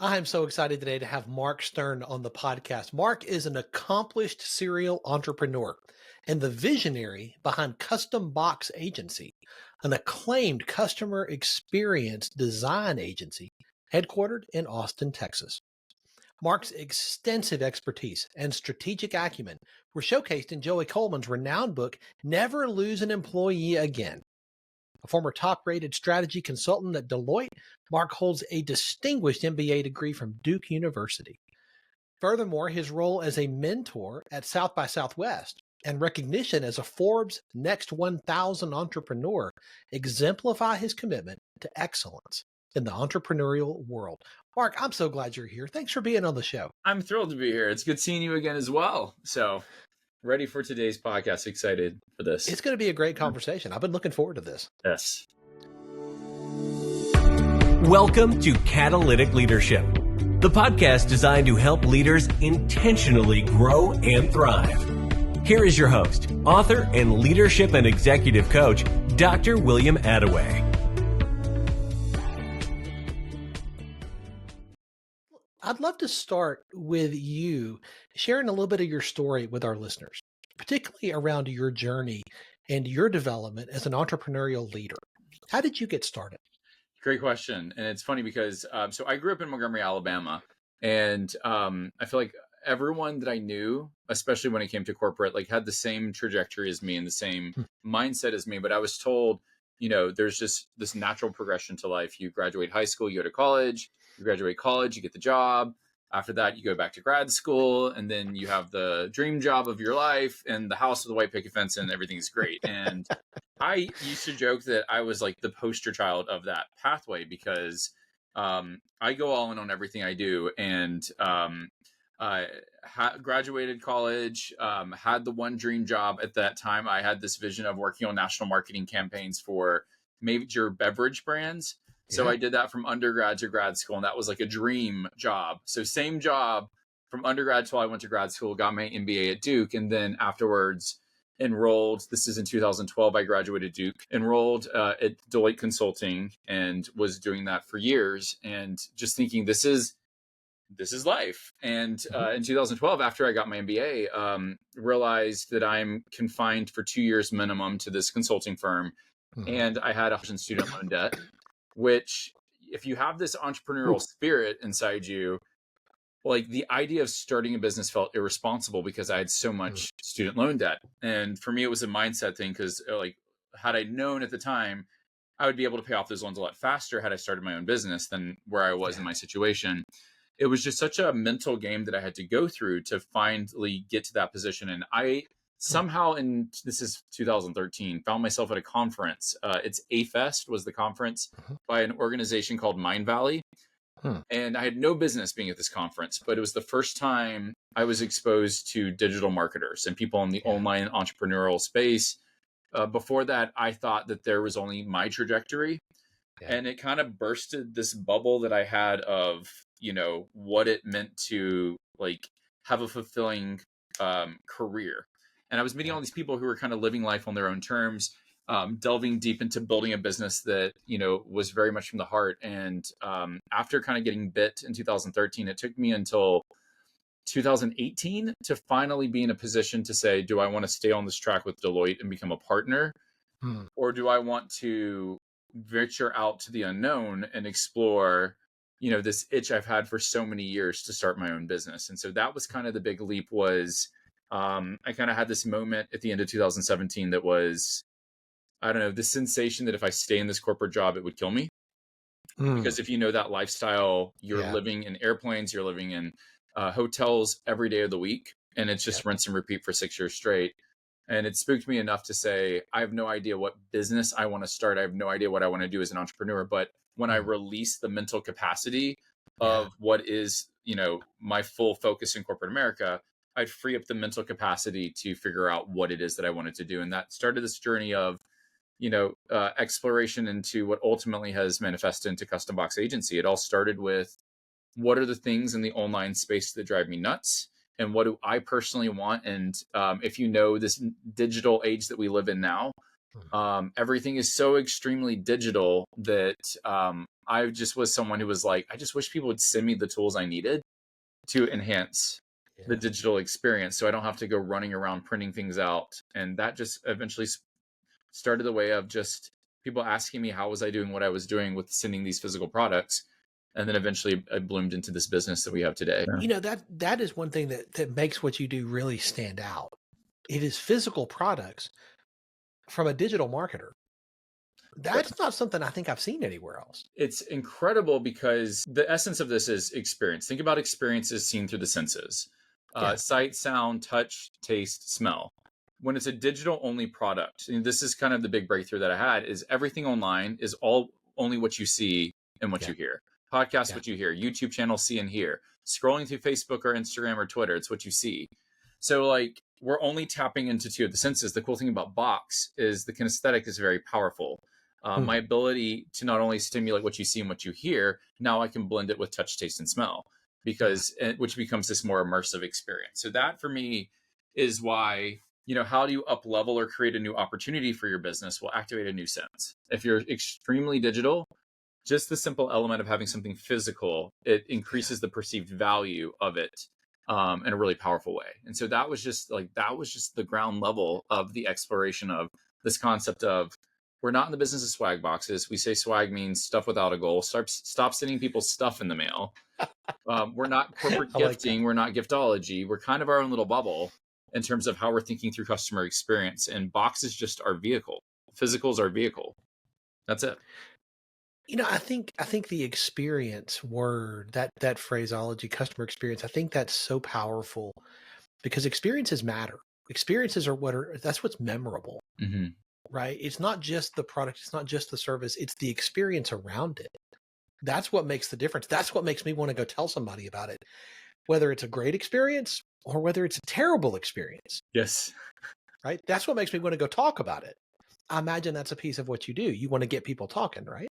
I'm so excited today to have Mark Stern on the podcast. Mark is an accomplished serial entrepreneur and the visionary behind Custom Box Agency, an acclaimed customer experience design agency headquartered in Austin, Texas. Mark's extensive expertise and strategic acumen were showcased in Joey Coleman's renowned book, Never Lose an Employee Again. A former top-rated strategy consultant at Deloitte, Mark holds a distinguished MBA degree from Duke University. Furthermore, his role as a mentor at South by Southwest and recognition as a Forbes Next 1000 entrepreneur exemplify his commitment to excellence in the entrepreneurial world. Mark, I'm so glad you're here. Thanks for being on the show. I'm thrilled to be here. It's good seeing you again as well. So ready for today's podcast. Excited for this. It's going to be a great conversation. I've been looking forward to this. Yes. Welcome to Catalytic Leadership, the podcast designed to help leaders intentionally grow and thrive. Here is your host, author, and leadership and executive coach, Dr. William Attaway. I'd love to start with you sharing a little bit of your story with our listeners, particularly around your journey and your development as an entrepreneurial leader. How did you get started? Great question. And it's funny because, so I grew up in Montgomery, Alabama, and I feel like everyone that I knew, especially when it came to corporate, like had the same trajectory as me and the same mindset as me. But I was told, there's just this natural progression to life. You graduate high school, you go to college, you graduate college, you get the job. After that, you go back to grad school, and then you have the dream job of your life and the house with the white picket fence, and everything's great. And I used to joke that I was like the poster child of that pathway because I go all in on everything I do. And I graduated college, had the one dream job at that time. I had this vision of working on national marketing campaigns for major beverage brands. So I did that from undergrad to grad school, and that was like a dream job. So same job from undergrad till I went to grad school, got my MBA at Duke, and then afterwards enrolled. This is in 2012. I graduated Duke, enrolled at Deloitte Consulting, and was doing that for years. And just thinking, this is life. And in 2012, after I got my MBA, realized that I'm confined for 2 years minimum to this consulting firm, and I had a student loan debt. Which, if you have this entrepreneurial spirit inside you, like the idea of starting a business felt irresponsible because I had so much student loan debt. And for me, it was a mindset thing because like, had I known at the time, I would be able to pay off those loans a lot faster had I started my own business than where I was in my situation. It was just such a mental game that I had to go through to finally get to that position. And I somehow, this is 2013, found myself at a conference. It's A-Fest was the conference by an organization called Mind Valley. And I had no business being at this conference, but it was the first time I was exposed to digital marketers and people in the online entrepreneurial space. Before that, I thought that there was only my trajectory. And it kind of bursted this bubble that I had of, what it meant to like have a fulfilling career. And I was meeting all these people who were kind of living life on their own terms, delving deep into building a business that, was very much from the heart. And after kind of getting bit in 2013, it took me until 2018 to finally be in a position to say, do I want to stay on this track with Deloitte and become a partner? Or do I want to venture out to the unknown and explore, this itch I've had for so many years to start my own business? And so that was kind of the big leap was, I kind of had this moment at the end of 2017 that was, I don't know, the sensation that if I stay in this corporate job, it would kill me. Because if you know that lifestyle, you're living in airplanes, you're living in hotels every day of the week, and it's just rinse and repeat for 6 years straight. And it spooked me enough to say, I have no idea what business I want to start. I have no idea what I want to do as an entrepreneur. But when I release the mental capacity of what is, my full focus in corporate America, I'd free up the mental capacity to figure out what it is that I wanted to do. And that started this journey of, exploration into what ultimately has manifested into Custom Box Agency. It all started with what are the things in the online space that drive me nuts? And what do I personally want? And if this digital age that we live in now, everything is so extremely digital that I just was someone who was like, I just wish people would send me the tools I needed to enhance the Yeah. digital experience, so I don't have to go running around printing things out. And that just eventually started the way of just people asking me how was I doing what I was doing with sending these physical products. And then eventually I bloomed into this business that we have today. That is one thing that makes what you do really stand out. It is physical products from a digital marketer. That's not something I think I've seen anywhere else. It's incredible because the essence of this is experience. Think about experiences seen through the senses. Yeah. Sight, sound, touch, taste, smell. When it's a digital only product, and this is kind of the big breakthrough that I had, is everything online is all only what you see and what Yeah. you hear. Podcast, Yeah. what you hear. YouTube channel, see and hear. Scrolling through Facebook or Instagram or Twitter, it's what you see. So like we're only tapping into two of the senses. The cool thing about Box is the kinesthetic is very powerful. My ability to not only stimulate what you see and what you hear, now I can blend it with touch, taste, and smell, because which becomes this more immersive experience. So that for me is why, how do you up level or create a new opportunity for your business will activate a new sense. If you're extremely digital, just the simple element of having something physical, it increases the perceived value of it in a really powerful way. And so that was just the ground level of the exploration of this concept of, we're not in the business of swag boxes. We say swag means stuff without a goal. Stop sending people stuff in the mail. We're not corporate gifting. We're not giftology. We're kind of our own little bubble in terms of how we're thinking through customer experience. And Box is just our vehicle. Physical is our vehicle. That's it. I think the experience word, that phraseology, customer experience, I think that's so powerful because experiences matter. Experiences that's what's memorable. Mm-hmm. Right? It's not just the product, it's not just the service, it's the experience around it. That's what makes the difference. That's what makes me want to go tell somebody about it, whether it's a great experience or whether it's a terrible experience. Yes. Right? That's what makes me want to go talk about it. I imagine that's a piece of what you do. You want to get people talking, right?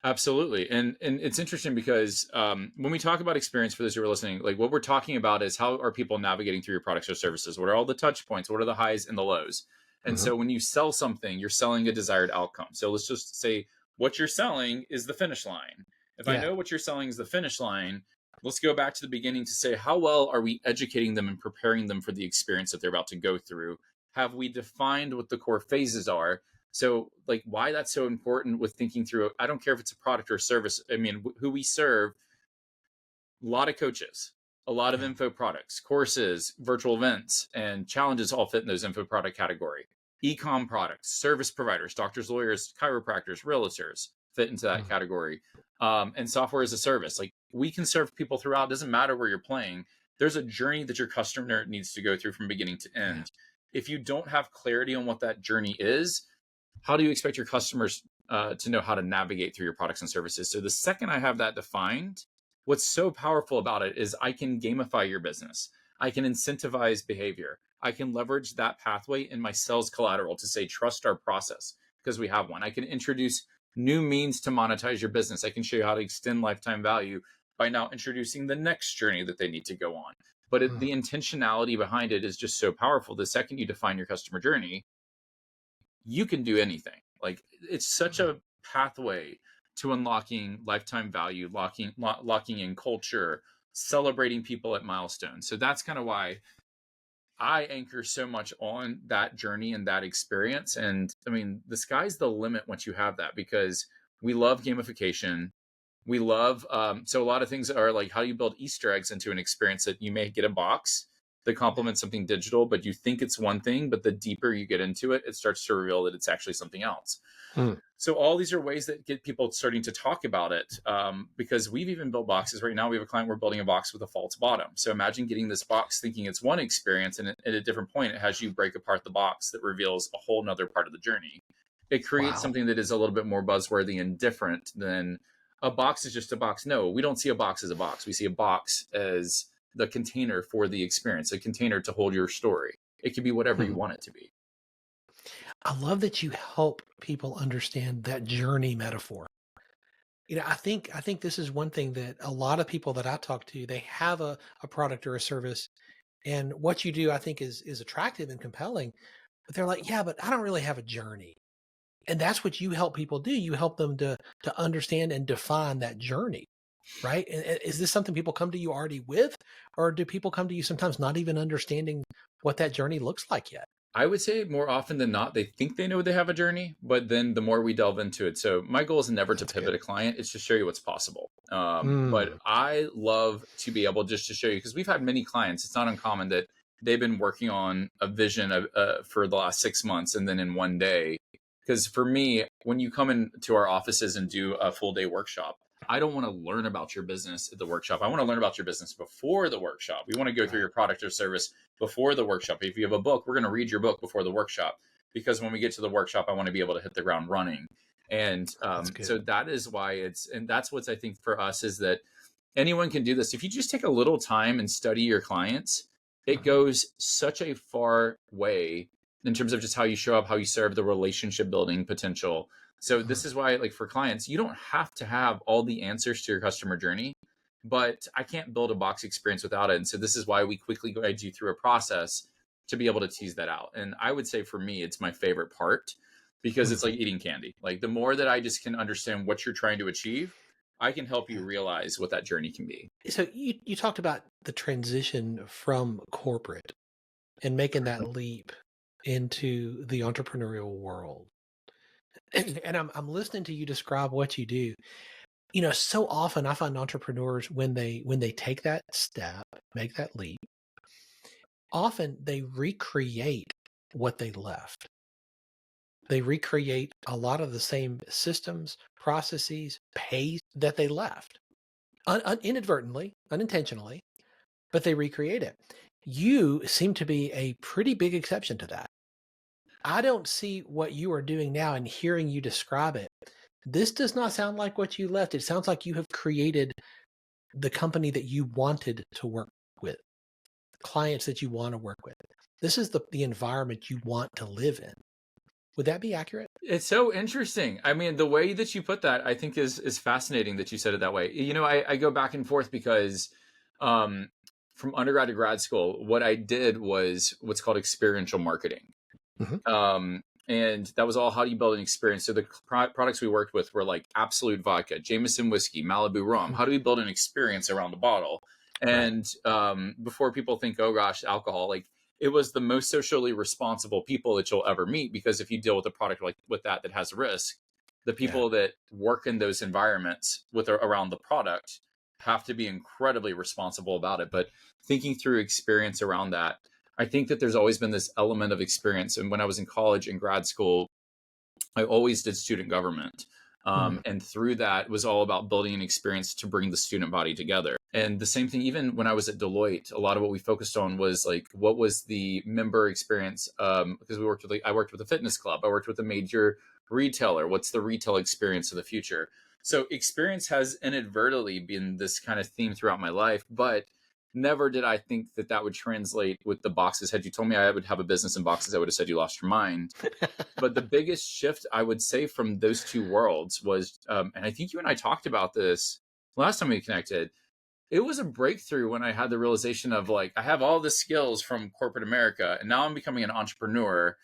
Absolutely. And it's interesting because when we talk about experience, for those who are listening, like what we're talking about is how are people navigating through your products or services? What are all the touch points? What are the highs and the lows? And so when you sell something, you're selling a desired outcome. So let's just say what you're selling is the finish line. If I know what you're selling is the finish line, let's go back to the beginning to say, how well are we educating them and preparing them for the experience that they're about to go through? Have we defined what the core phases are? So like why that's so important with thinking through, I don't care if it's a product or a service. I mean, who we serve, a lot of coaches, a lot of info products, courses, virtual events, and challenges all fit in those info product category. E-com products, service providers, doctors, lawyers, chiropractors, realtors fit into that category. And software as a service. Like we can serve people throughout. It doesn't matter where you're playing. There's a journey that your customer needs to go through from beginning to end. If you don't have clarity on what that journey is, how do you expect your customers to know how to navigate through your products and services? So the second I have that defined, what's so powerful about it is I can gamify your business. I can incentivize behavior. I can leverage that pathway in my sales collateral to say, trust our process because we have one. I can introduce new means to monetize your business. I can show you how to extend lifetime value by now introducing the next journey that they need to go on. But the intentionality behind it is just so powerful. The second you define your customer journey, you can do anything. Like it's such a pathway to unlocking lifetime value, locking in culture, celebrating people at milestones. So that's kind of why I anchor so much on that journey and that experience. And I mean, the sky's the limit once you have that, because we love gamification. We love, so a lot of things are like, how do you build Easter eggs into an experience that you may get a box that complements something digital, but you think it's one thing, but the deeper you get into it, it starts to reveal that it's actually something else. So all these are ways that get people starting to talk about it, because we've even built boxes. Right now we have a client, we're building a box with a false bottom. So imagine getting this box thinking it's one experience, and at a different point, it has you break apart the box that reveals a whole nother part of the journey. It creates something that is a little bit more buzzworthy and different than a box is just a box. No, we don't see a box as a box. We see a box as the container for the experience, a container to hold your story. It can be whatever you want it to be. I love that you help people understand that journey metaphor. I think this is one thing that a lot of people that I talk to, they have a product or a service, and what you do, I think is attractive and compelling, but they're like, yeah, but I don't really have a journey. And that's what you help people do. You help them to understand and define that journey, right? And is this something people come to you already with, or do people come to you sometimes not even understanding what that journey looks like yet? I would say more often than not, they think they know they have a journey, but then the more we delve into it. So my goal is never to That's pivot good. a client. It's to show you what's possible. But Mm, I love to be able just to show you, because we've had many clients. It's not uncommon that they've been working on a vision for the last 6 months and then in one day. Because for me, when you come into our offices and do a full day workshop, I don't want to learn about your business at the workshop. I want to learn about your business before the workshop. We want to go through right. your product or service before the workshop. If you have a book, we're going to read your book before the workshop, because when we get to the workshop, I want to be able to hit the ground running. And That's good. so that is why and that's what's, I think, for us, is that anyone can do this. If you just take a little time and study your clients, it Uh-huh. goes such a far way in terms of just how you show up, how you serve, the relationship building potential. So Mhm. this is why, like, for clients, you don't have to have all the answers to your customer journey, but I can't build a box experience without it. And so this is why we quickly guide you through a process to be able to tease that out. And I would say for me, it's my favorite part, because it's Mhm. like eating candy. Like, the more that I just can understand what you're trying to achieve, I can help you Yeah. realize what that journey can be. So you talked about the transition from corporate and making that leap into the entrepreneurial world. And I'm listening to you describe what you do. So often I find entrepreneurs, when they take that step, make that leap, often they recreate what they left. They recreate a lot of the same systems, processes, pace that they left, inadvertently, unintentionally, but they recreate it. You seem to be a pretty big exception to that. I don't see what you are doing now, and hearing you describe it, this does not sound like what you left. It sounds like you have created the company that you wanted to work with, clients that you want to work with. This is the environment you want to live in. Would that be accurate? It's so interesting. I mean, the way that you put that, I think, is fascinating that you said it that way. I go back and forth because um, from undergrad to grad school, what I did was what's called experiential marketing. Mhm. And that was all, how do you build an experience? So the products we worked with were like Absolute Vodka, Jameson Whiskey, Malibu Rum. Mhm. How do we build an experience around a bottle? Right. And before people think, oh gosh, alcohol, like, it was the most socially responsible people that you'll ever meet, because if you deal with a product like with that has risk, the Yeah. people that work in those environments with around the product have to be incredibly responsible about it. But thinking through experience around that, I think that there's always been this element of experience. And when I was in college and grad school, I always did student government. Mhm. And through that, it was all about building an experience to bring the student body together. And the same thing, even when I was at Deloitte, a lot of what we focused on was like, what was the member experience? Because I worked with a fitness club, I worked with a major retailer. What's the retail experience of the future? So experience has inadvertently been this kind of theme throughout my life, but never did I think that would translate with the boxes. Had you told me I would have a business in boxes, I would have said you lost your mind. But the biggest shift, I would say, from those two worlds was, and I think you and I talked about this last time we connected, it was a breakthrough when I had the realization of, like, I have all the skills from corporate America and now I'm becoming an entrepreneur.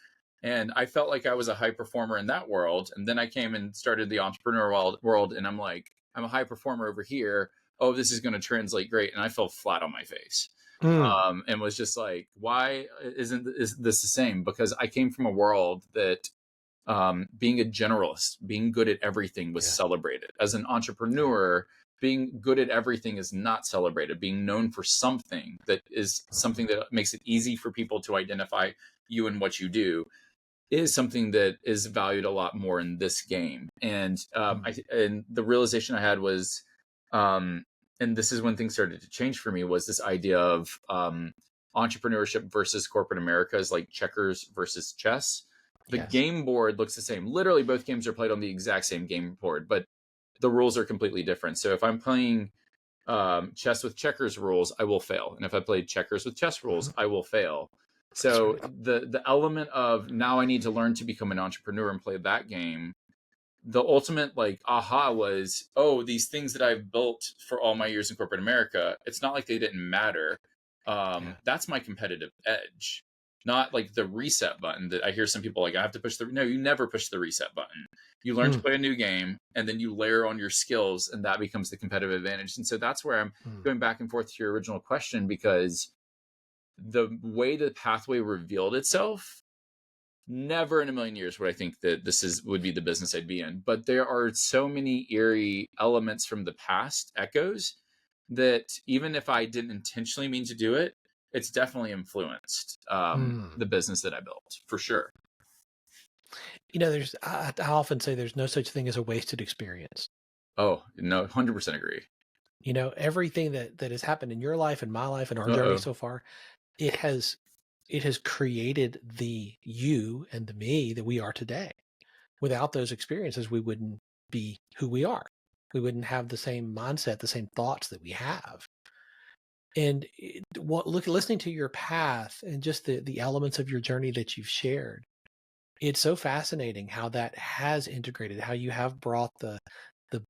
And I felt like I was a high performer in that world. And then I came and started the entrepreneur world, and I'm like, I'm a high performer over here. Oh, this is going to translate great. And I fell flat on my face. Mm. And was just like, why is this the same? Because I came from a world that being a generalist, being good at everything was Yeah. celebrated. As an entrepreneur, being good at everything is not celebrated. Being known for something that is something that makes it easy for people to identify you and what you do is something that is valued a lot more in this game. And Mhm. and the realization I had was, and this is when things started to change for me, was this idea of entrepreneurship versus corporate America is like checkers versus chess. The Yes. game board looks the same. Literally, both games are played on the exact same game board, but the rules are completely different. So if I'm playing chess with checkers rules, I will fail. And if I played checkers with chess rules, Mhm. I will fail. That's So right. the element of, now I need to learn to become an entrepreneur and play that game, the ultimate, like, aha was, oh, these things that I've built for all my years in corporate America, it's not like they didn't matter. Yeah. That's my competitive edge. not like the reset button that I hear some people like, I have to push no, you never push the reset button. You learn to Mm, play a new game and then you layer on your skills and that becomes the competitive advantage. And so that's where I'm mm, going back and forth to your original question, because the way the pathway revealed itself, never in a million years would I think that would be the business I'd be in. But there are so many eerie elements from the past, echoes, that even if I didn't intentionally mean to do it, it's definitely influenced mm. the business that I built, for sure. I often say there's no such thing as a wasted experience. Oh, no, 100% agree. Everything that has happened in your life and my life and our journey Uh-oh. so far, it has created the you and the me that we are today. Without those experiences, we wouldn't be who we are. We wouldn't have the same mindset, the same thoughts that we have. And listening to your path and just the elements of your journey that you've shared, it's so fascinating how that has integrated, how you have brought the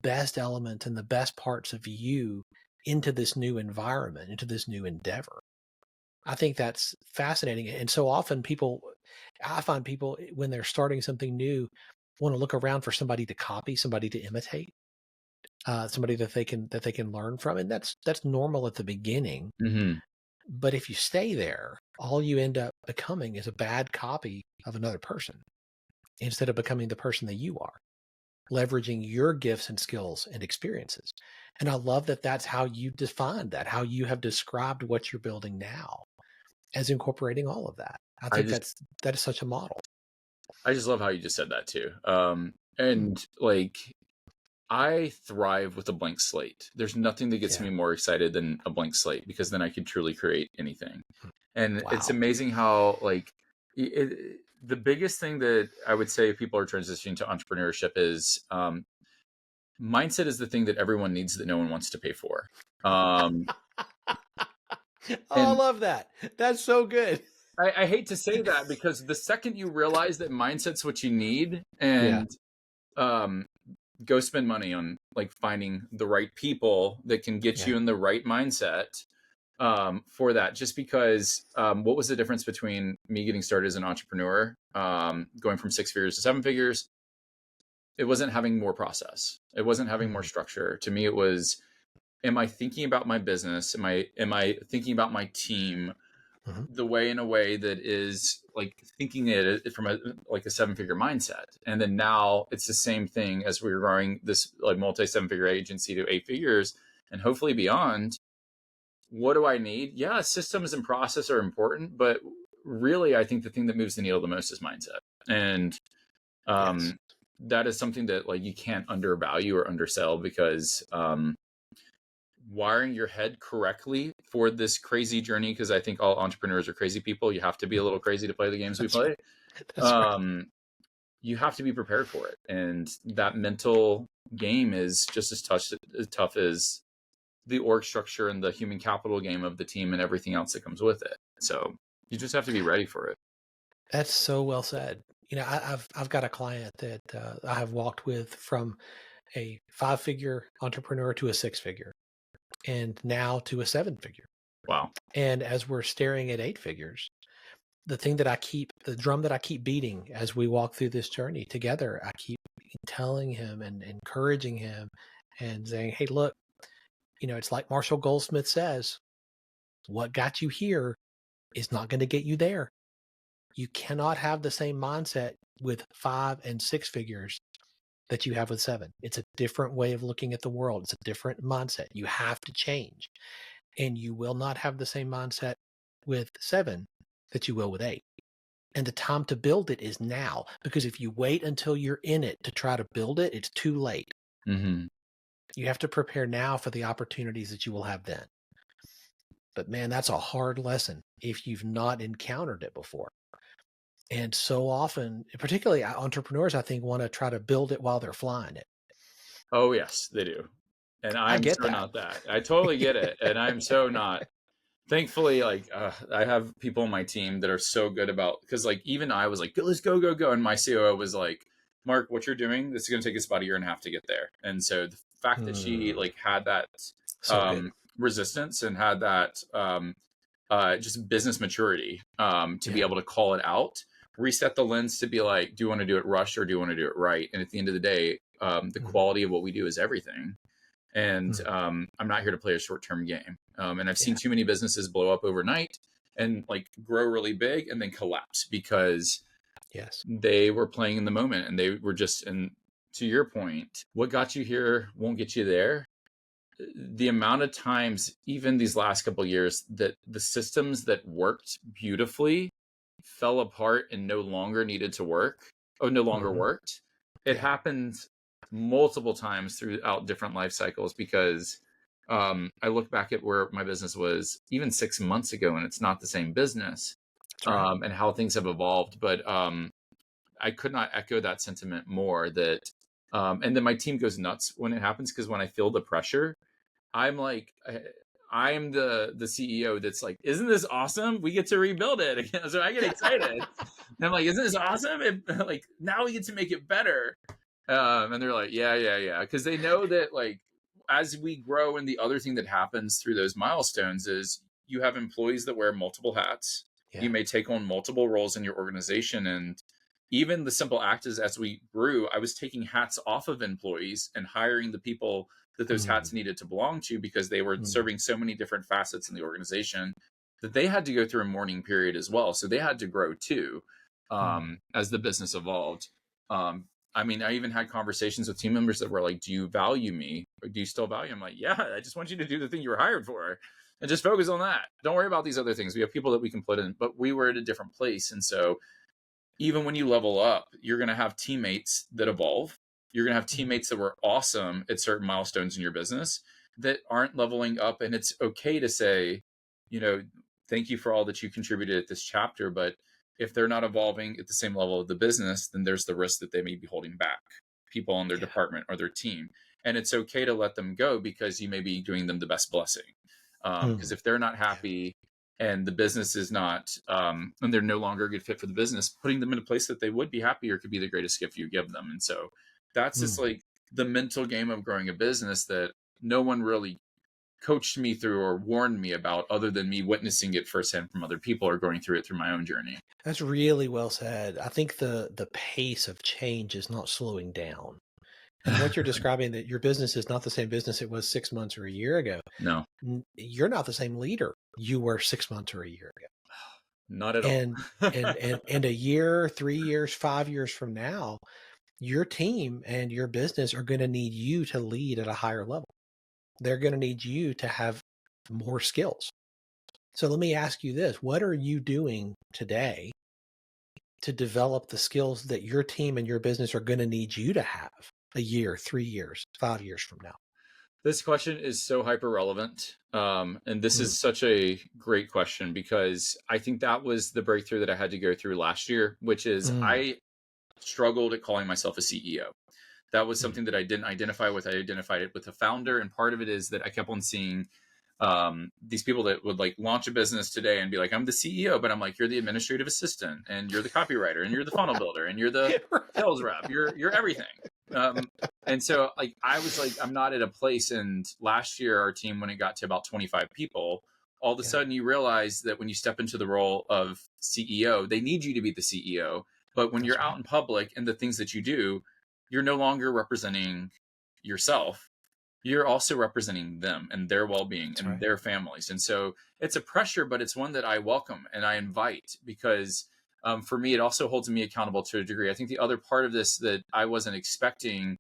best element and the best parts of you into this new environment, into this new endeavor. I think that's fascinating. And so often I find people when they're starting something new want to look around for somebody to copy, somebody to imitate, somebody that they can learn from. And that's normal at the beginning. Mm-hmm. But if you stay there, all you end up becoming is a bad copy of another person instead of becoming the person that you are, leveraging your gifts and skills and experiences. And I love that that's how you defined that, how you have described what you're building now as incorporating all of that. I I think just that is such a model. I just love how you just said that too. Mm, And like, I thrive with a blank slate. There's nothing that gets yeah. me more excited than a blank slate, because then I can truly create anything. And it's Wow. amazing how like the biggest thing that I would say people are transitioning to entrepreneurship is mindset is the thing that everyone needs that no one wants to pay for. Um, Oh, I and love that. That's so good. I hate to say that, because the second you realize that mindset's what you need, Yeah. and um, go spend money on like finding the right people that can get Yeah. you in the right mindset for that. Just because what was the difference between me getting started as an entrepreneur, going from 6 figures to 7 figures? It wasn't having more process. It wasn't having more Mhm. structure. To me, it was, am I thinking about my business? Am I thinking about my team Mhm. the way, in a way that is like thinking it from a 7 figure mindset? And then now it's the same thing as we're growing this like multi 7 figure agency to 8 figures and hopefully beyond. What do I need? Yeah, systems and process are important, but really I think the thing that moves the needle the most is mindset. And Yes. that is something that like you can't undervalue or undersell, because wiring your head correctly for this crazy journey, because I think all entrepreneurs are crazy people. You have to be a little crazy to play the games we That's right. play. That's right. You have to be prepared for it, and that mental game is just as tough as the org structure and the human capital game of the team and everything else that comes with it. So you just have to be ready for it. That's so well said. I've got a client that I have walked with from a 5-figure entrepreneur to a 6-figure, and now to a 7-figure. Wow. And as we're staring at 8 figures, the drum that I keep beating as we walk through this journey together, I keep telling him and encouraging him and saying, hey, look, it's like Marshall Goldsmith says, what got you here is not going to get you there. You cannot have the same mindset with 5 and 6 figures that you have with 7. It's a different way of looking at the world. It's a different mindset. You have to change. And you will not have the same mindset with 7 that you will with 8. And the time to build it is now, because if you wait until you're in it to try to build it, it's too late. Mm-hmm. You have to prepare now for the opportunities that you will have then. But man, that's a hard lesson if you've not encountered it before. And so often, particularly entrepreneurs, I think, want to try to build it while they're flying it. Oh yes, they do. And I I'm get so that. not that. I totally get it. And I'm so not. Thankfully, like I have people on my team that are so good about, because like even I was like, let's go, and my COO was like, Mark, what you're doing, this is going to take us about a year and a half to get there. And so the fact that she like had that So good. resistance and had that just business maturity, to be able to call it out, reset the lens to be like, do you want to do it rushed or do you want to do it right? And at the end of the day, the quality of what we do is everything. And I'm not here to play a short-term game. And I've seen too many businesses blow up overnight and like grow really big and then collapse because they were playing in the moment and they were just, and to your point, what got you here won't get you there. The amount of times, even these last couple of years, that the systems that worked beautifully fell apart and no longer needed to work or no longer worked. It happens multiple times throughout different life cycles because I look back at where my business was even 6 months ago and it's not the same business, and how things have evolved. But I could not echo that sentiment more, that and then my team goes nuts when it happens, because when I feel the pressure, I'm like, I'm the CEO that's like, isn't this awesome? We get to rebuild it again. So I get excited. And I'm like, isn't this awesome? And like, now we get to make it better. And they're like, yeah. Because they know that like, as we grow, and the other thing that happens through those milestones is you have employees that wear multiple hats. You may take on multiple roles in your organization. And even the simple act is, as we grew, I was taking hats off of employees and hiring the people that those hats needed to belong to, because they were serving so many different facets in the organization that they had to go through a mourning period as well. So they had to grow too, as the business evolved. I mean, I even had conversations with team members that were like, do you value me? Or do you still value? I'm like, yeah, I just want you to do the thing you were hired for and just focus on that. Don't worry about these other things. We have people that we can put in, but we were at a different place. And so even when you level up, you're going to have teammates that evolve. You're going to have teammates that were awesome at certain milestones in your business that aren't leveling up. And it's okay to say, you know, thank you for all that you contributed at this chapter. But if they're not evolving at the same level of the business, then there's the risk that they may be holding back people in their department or their team. And it's okay to let them go, because you may be doing them the best blessing. Because if they're not happy and the business is not, and they're no longer a good fit for the business, putting them in a place that they would be happier could be the greatest gift you give them. And so that's just like the mental game of growing a business that no one really coached me through or warned me about, other than me witnessing it firsthand from other people or going through it through my own journey. That's really well said. I think the pace of change is not slowing down. And what you're describing, that your business is not the same business it was 6 months or a year ago. No, you're not the same leader you were 6 months or a year ago. Not at all. and a year, 3 years, 5 years from now, your team and your business are going to need you to lead at a higher level. They're going to need you to have more skills. So let me ask you this. What are you doing today to develop the skills that your team and your business are going to need you to have a year, 3 years, 5 years from now? This question is so hyper relevant. And this is such a great question, because I think that was the breakthrough that I had to go through last year, which is I struggled at calling myself a CEO. That was something that I didn't identify with. I identified it with the founder. And part of it is that I kept on seeing these people that would like launch a business today and be like, I'm the CEO, but I'm like, you're the administrative assistant, and you're the copywriter, and you're the funnel builder, and you're the sales rep. You're everything. And so like, I was like, I'm not at a place. And last year, our team, when it got to about 25 people, all of a sudden you realize that when you step into the role of CEO, they need you to be the CEO. But when you're out in public and the things that you do, you're no longer representing yourself. You're also representing them and their well-being and their families. And so it's a pressure, but it's one that I welcome and I invite, because for me, it also holds me accountable to a degree. I think the other part of this that I wasn't expecting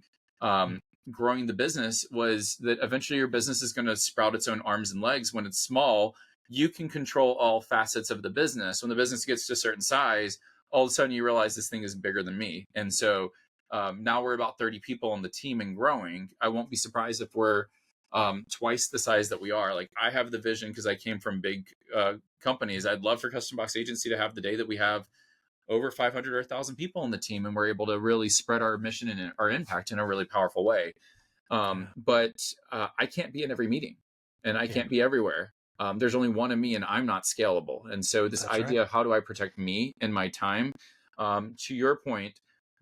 growing the business was that eventually your business is going to sprout its own arms and legs. When it's small, you can control all facets of the business. When the business gets to a certain size, all of a sudden you realize this thing is bigger than me. And so now we're about 30 people on the team and growing. I won't be surprised if we're twice the size that we are. Like, I have the vision, because I came from big companies. I'd love for Custom Box Agency to have the day that we have over 500 or 1,000 people on the team, and we're able to really spread our mission and our impact in a really powerful way. But I can't be in every meeting, and I can't be everywhere. There's only one of me, and I'm not scalable. And so this idea of how do I protect me and my time, to your point,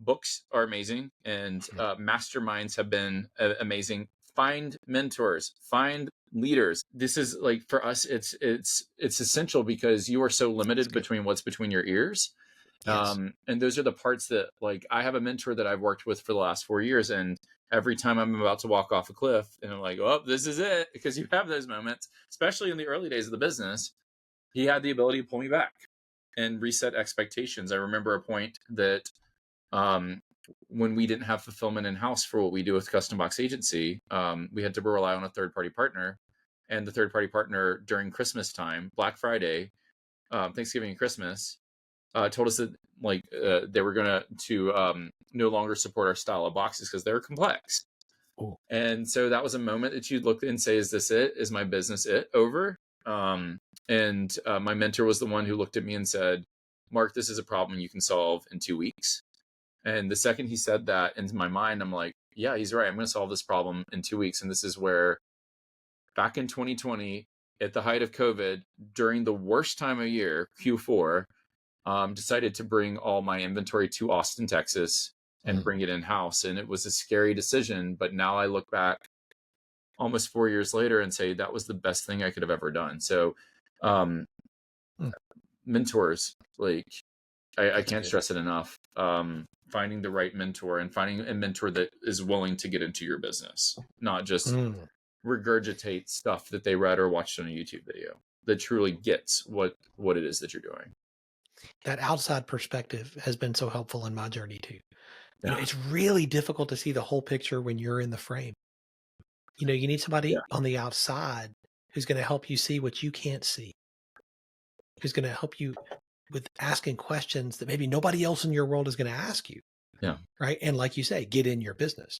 books are amazing, and masterminds have been amazing. Find mentors, find leaders, this is like, for us, it's essential because you are so limited between what's between your ears. Yes. And those are the parts that, like, I have a mentor that I've worked with for the last 4 years, and every time I'm about to walk off a cliff and I'm like, oh, this is it, because you have those moments, especially in the early days of the business. He had the ability to pull me back and reset expectations. I remember a point that when we didn't have fulfillment in-house for what we do with Custom Box Agency, we had to rely on a third-party partner. And the third-party partner, during Christmas time, Black Friday, Thanksgiving and Christmas, told us that, like, they were going to no longer support our style of boxes because they're complex. Ooh. And so that was a moment that you'd look and say, is this it? Is my business over? And my mentor was the one who looked at me and said, Mark, this is a problem you can solve in 2 weeks. And the second he said that, into my mind, I'm like, yeah, he's right. I'm going to solve this problem in 2 weeks. And this is where, back in 2020, at the height of COVID, during the worst time of year, Q4, decided to bring all my inventory to Austin, Texas, and bring it in-house. And it was a scary decision. But now I look back almost 4 years later and say that was the best thing I could have ever done. So mentors, like, I can't stress it enough. Finding the right mentor, and finding a mentor that is willing to get into your business, not just regurgitate stuff that they read or watched on a YouTube video, that truly gets what it is that you're doing. That outside perspective has been so helpful in my journey too. You know, it's really difficult to see the whole picture when you're in the frame. You know, you need somebody on the outside who's going to help you see what you can't see, who's going to help you with asking questions that maybe nobody else in your world is going to ask you. Yeah. Right. And like you say, get in your business.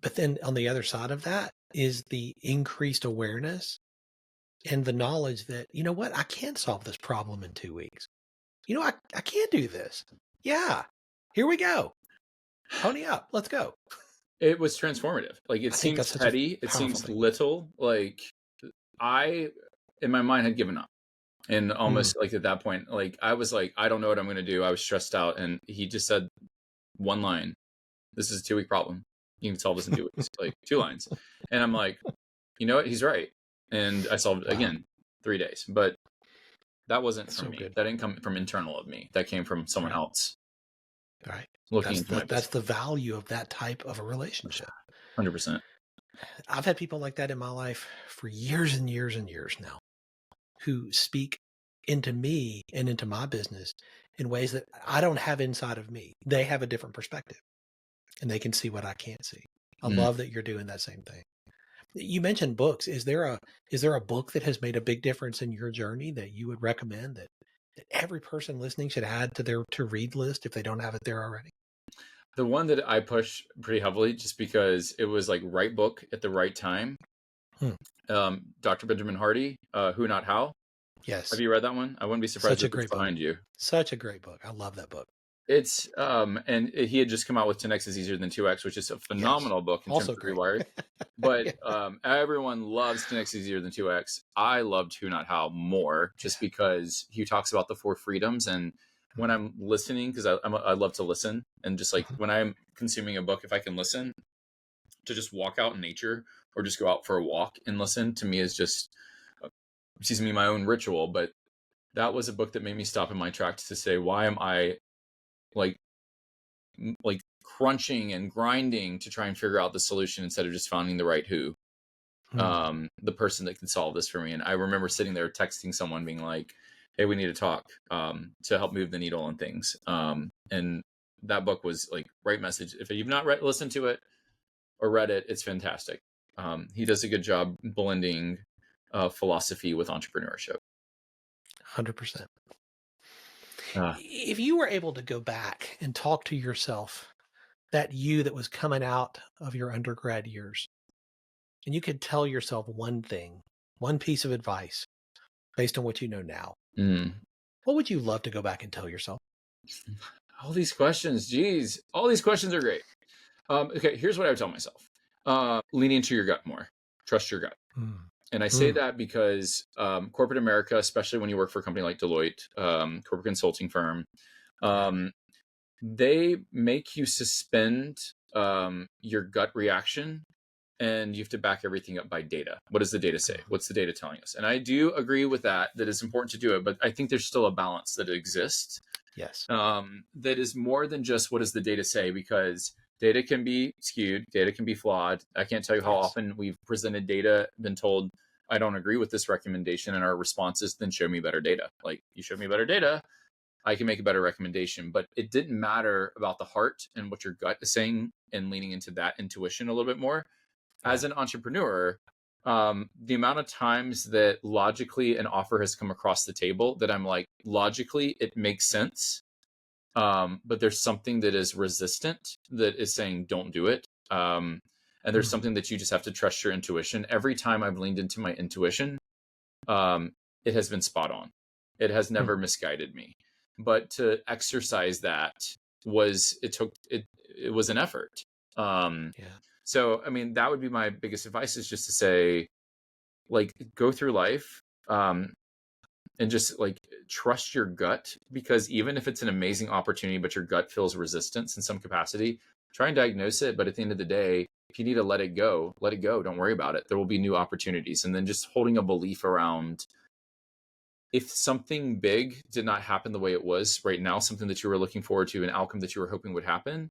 But then on the other side of that is the increased awareness and the knowledge that, you know what, I can solve this problem in 2 weeks. You know, I can do this. Yeah. Here we go. Pony up. Let's go. It was transformative. Like, it seems petty. It seems little. Like, I, in my mind, had given up. And almost like at that point, like, I was like, I don't know what I'm going to do. I was stressed out. And he just said one line, this is a 2 week problem. You can solve this in 2 weeks, like 2 lines. And I'm like, you know what? He's right. And I solved it again, 3 days. But that wasn't from me. Good. That didn't come from internal of me. That came from someone else. Right. Looking into my business. That's the value of that type of a relationship. 100%. I've had people like that in my life for years and years and years now, who speak into me and into my business in ways that I don't have inside of me. They have a different perspective and they can see what I can't see. I love that you're doing that same thing. You mentioned books. Is there a book that has made a big difference in your journey that you would recommend that every person listening should add to their to-read list if they don't have it there already? The one that I push pretty heavily, just because it was like right book at the right time. Dr. Benjamin Hardy, Who Not How. Yes. Have you read that one? I wouldn't be surprised if it's behind you. Such a great book. I love that book. It's and he had just come out with 10x is easier than 2x, which is a phenomenal book in terms of rewired. But everyone loves 10x is easier than 2x. I loved Who Not How more, just because he talks about the 4 freedoms. And when I'm listening, because I love to listen, and just like when I'm consuming a book, if I can listen, to just walk out in nature or just go out for a walk and listen, to me is just, my own ritual. But that was a book that made me stop in my tracks to say, why am I like crunching and grinding to try and figure out the solution instead of just finding the right who, the person that can solve this for me. And I remember sitting there texting someone being like, hey, we need to talk to help move the needle on things. And that book was like right message. If you've not listened to it or read it, it's fantastic. He does a good job blending philosophy with entrepreneurship. 100%. If you were able to go back and talk to yourself, that you that was coming out of your undergrad years, and you could tell yourself one thing, one piece of advice based on what you know now, what would you love to go back and tell yourself? All these questions, geez, all these questions are great. Okay, here's what I would tell myself. Lean into your gut more. Trust your gut. And I say that because corporate America, especially when you work for a company like Deloitte, corporate consulting firm, they make you suspend your gut reaction and you have to back everything up by data. What does the data say? What's the data telling us? And I do agree with that it's important to do it, but I think there's still a balance that exists. Yes. That is more than just what does the data say, because data can be skewed, data can be flawed. I can't tell you how often we've presented data, been told, I don't agree with this recommendation, and our response is, then show me better data. Like, you show me better data, I can make a better recommendation. But it didn't matter about the heart and what your gut is saying and leaning into that intuition a little bit more. As an entrepreneur, the amount of times that logically an offer has come across the table that I'm like, logically, it makes sense. But there's something that is resistant that is saying, don't do it. And there's something that you just have to trust your intuition. Every time I've leaned into my intuition, it has been spot on. It has never misguided me. But to exercise that was an effort. So, I mean, that would be my biggest advice, is just to say, like, go through life, and just like trust your gut, because even if it's an amazing opportunity, but your gut feels resistance in some capacity, try and diagnose it. But at the end of the day, if you need to let it go, let it go. Don't worry about it. There will be new opportunities. And then just holding a belief around, if something big did not happen the way it was right now, something that you were looking forward to, an outcome that you were hoping would happen,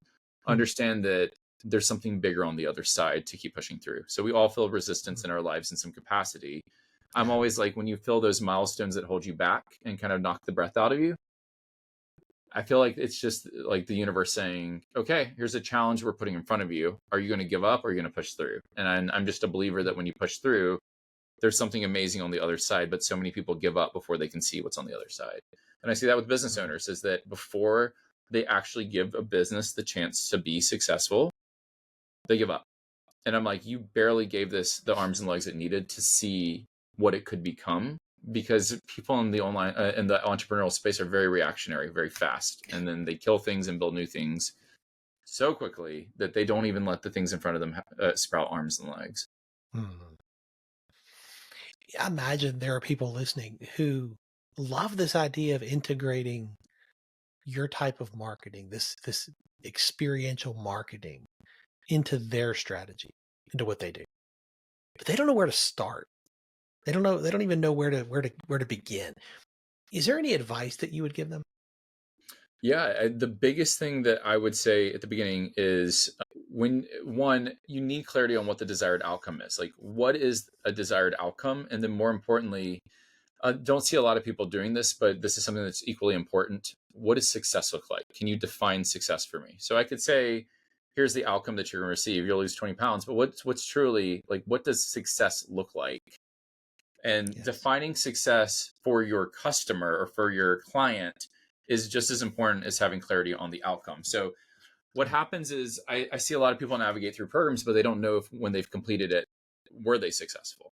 understand that there's something bigger on the other side to keep pushing through. So we all feel resistance in our lives in some capacity. I'm always like, when you feel those milestones that hold you back and kind of knock the breath out of you, I feel like it's just like the universe saying, okay, here's a challenge we're putting in front of you. Are you going to give up, or are you going to push through? And I'm just a believer that when you push through, there's something amazing on the other side. But so many people give up before they can see what's on the other side. And I see that with business owners, is that before they actually give a business the chance to be successful, they give up. And I'm like, you barely gave this the arms and legs it needed to see what it could become, because people in the online in the entrepreneurial space are very reactionary, very fast, and then they kill things and build new things so quickly that they don't even let the things in front of them sprout arms and legs. I imagine there are people listening who love this idea of integrating your type of marketing, this experiential marketing, into their strategy, into what they do, but they don't know where to start. They don't even know where to begin. Is there any advice that you would give them? Yeah, the biggest thing that I would say at the beginning is, when you need clarity on what the desired outcome is. Like, what is a desired outcome? And then, more importantly, don't see a lot of people doing this, but this is something that's equally important. What does success look like? Can you define success for me? So I could say, here's the outcome that you're going to receive. You'll lose 20 pounds, but what's truly, like, what does success look like? And defining success for your customer or for your client is just as important as having clarity on the outcome. So what happens is, I see a lot of people navigate through programs, but they don't know if, when they've completed it, were they successful?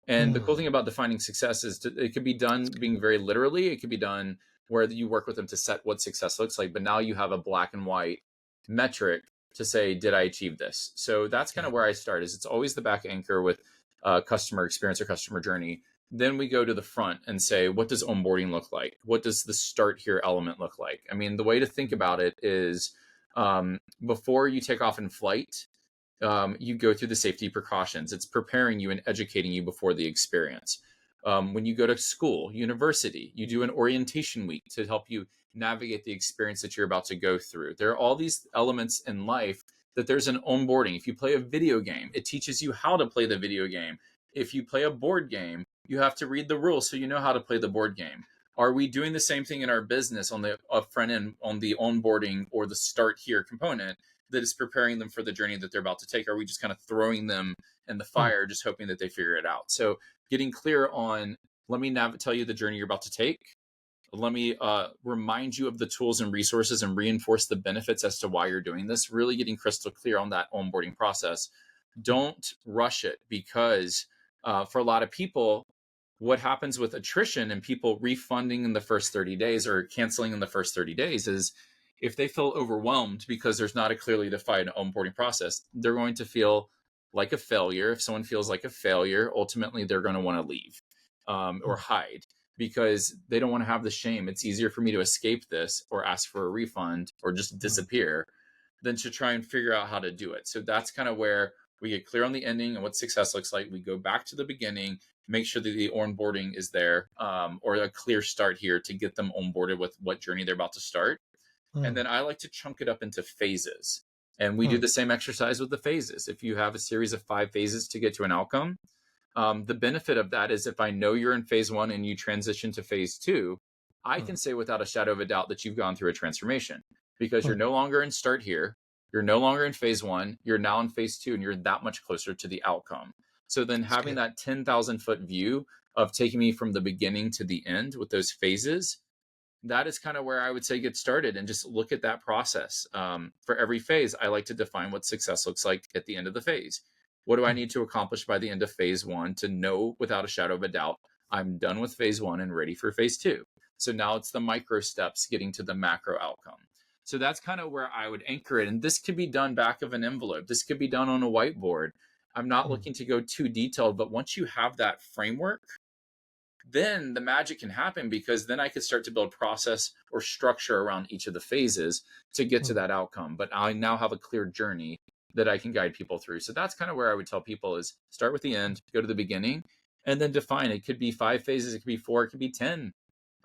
And the cool thing about defining success is it could be done being very literally. It could be done where you work with them to set what success looks like, but now you have a black and white metric to say, did I achieve this? So that's kind of where I start. Is it's always the back anchor with customer experience or customer journey. Then we go to the front and say, what does onboarding look like? What does the start here element look like? I mean, the way to think about it is, before you take off in flight, you go through the safety precautions. It's preparing you and educating you before the experience. When you go to school, university, you do an orientation week to help you navigate the experience that you're about to go through. There are all these elements in life that there's an onboarding. If you play a video game, it teaches you how to play the video game. If you play a board game, you have to read the rules so you know how to play the board game. Are we doing the same thing in our business on the front end, on the onboarding or the start here component that is preparing them for the journey that they're about to take? Are we just kind of throwing them in the fire, just hoping that they figure it out? So getting clear on, let me tell you the journey you're about to take. Let me remind you of the tools and resources and reinforce the benefits as to why you're doing this. Really getting crystal clear on that onboarding process. Don't rush it, because for a lot of people, what happens with attrition and people refunding in the first 30 days or canceling in the first 30 days is, if they feel overwhelmed because there's not a clearly defined onboarding process, they're going to feel like a failure. If someone feels like a failure, ultimately they're going to want to leave or hide, because they don't want to have the shame. It's easier for me to escape this or ask for a refund or just disappear than to try and figure out how to do it. So that's kind of where We get clear on the ending and what success looks like. We go back to the beginning, make sure that the onboarding is there, or a clear start here to get them onboarded with what journey they're about to start. And then I like to chunk it up into phases. And we do the same exercise with the phases. If you have a series of 5 phases to get to an outcome, the benefit of that is if I know you're in phase 1 and you transition to phase 2, I can say without a shadow of a doubt that you've gone through a transformation, because you're no longer in start here. You're no longer in phase 1. You're now in phase 2, and you're that much closer to the outcome. So then having that 10,000 foot view of taking me from the beginning to the end with those phases, that is kind of where I would say get started and just look at that process. For every phase, I like to define what success looks like at the end of the phase. What do I need to accomplish by the end of phase 1 to know without a shadow of a doubt I'm done with phase 1 and ready for phase 2? So now it's the micro steps getting to the macro outcome. So that's kind of where I would anchor it. And this could be done back of an envelope. This could be done on a whiteboard. I'm not looking to go too detailed, but once you have that framework, then the magic can happen, because then I could start to build process or structure around each of the phases to get to that outcome. But I now have a clear journey that I can guide people through. So that's kind of where I would tell people is start with the end, go to the beginning, and then define. It could be 5 phases, it could be 4, it could be 10.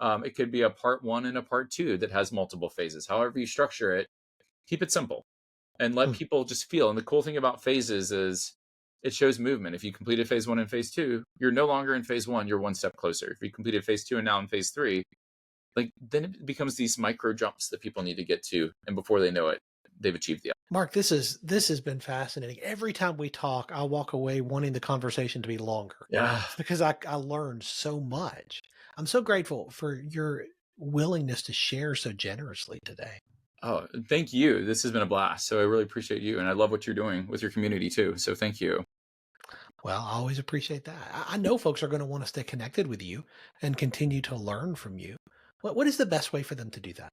It could be a part 1 and a part 2 that has multiple phases. However you structure it, keep it simple and let people just feel. And the cool thing about phases is it shows movement. If you completed phase 1 and phase 2, you're no longer in phase 1, you're one step closer. If you completed phase 2 and now in phase 3, then it becomes these micro jumps that people need to get to. And before they know it, they've achieved the outcome. Mark, this has been fascinating. Every time we talk, I walk away wanting the conversation to be longer. Yeah. Because I learned so much. I'm so grateful for your willingness to share so generously today. Oh, thank you. This has been a blast. So I really appreciate you. And I love what you're doing with your community too. So thank you. Well, I always appreciate that. I know folks are going to want to stay connected with you and continue to learn from you. What is the best way for them to do that?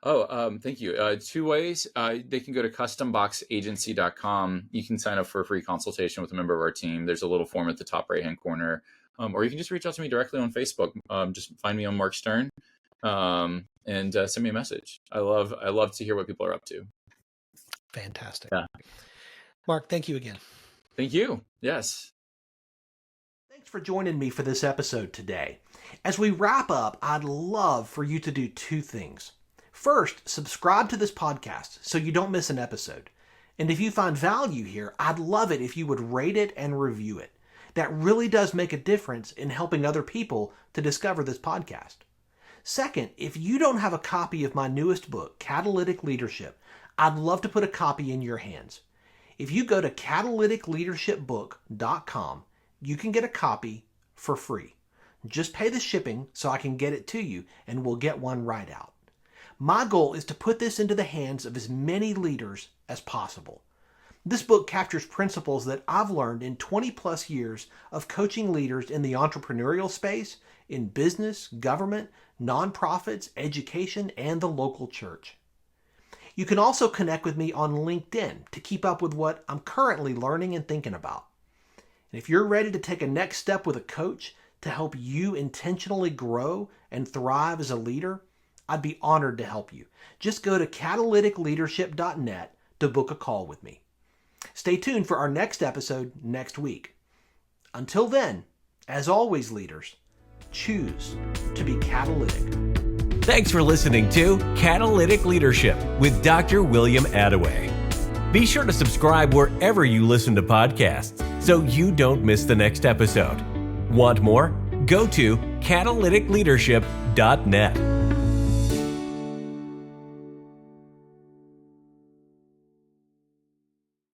Oh, thank you. 2 ways. They can go to customboxagency.com. You can sign up for a free consultation with a member of our team. There's a little form at the top right-hand corner. Or you can just reach out to me directly on Facebook. Just find me on Mark Stern and send me a message. I love to hear what people are up to. Fantastic. Yeah. Mark, thank you again. Thank you. Yes. Thanks for joining me for this episode today. As we wrap up, I'd love for you to do 2 things. First, subscribe to this podcast so you don't miss an episode. And if you find value here, I'd love it if you would rate it and review it. That really does make a difference in helping other people to discover this podcast. Second, if you don't have a copy of my newest book, Catalytic Leadership, I'd love to put a copy in your hands. If you go to catalyticleadershipbook.com, you can get a copy for free. Just pay the shipping so I can get it to you, and we'll get one right out. My goal is to put this into the hands of as many leaders as possible. This book captures principles that I've learned in 20 plus years of coaching leaders in the entrepreneurial space, in business, government, nonprofits, education, and the local church. You can also connect with me on LinkedIn to keep up with what I'm currently learning and thinking about. And if you're ready to take a next step with a coach to help you intentionally grow and thrive as a leader, I'd be honored to help you. Just go to catalyticleadership.net to book a call with me. Stay tuned for our next episode next week. Until then, as always, leaders, choose to be catalytic. Thanks for listening to Catalytic Leadership with Dr. William Attaway. Be sure to subscribe wherever you listen to podcasts so you don't miss the next episode. Want more? Go to catalyticleadership.net.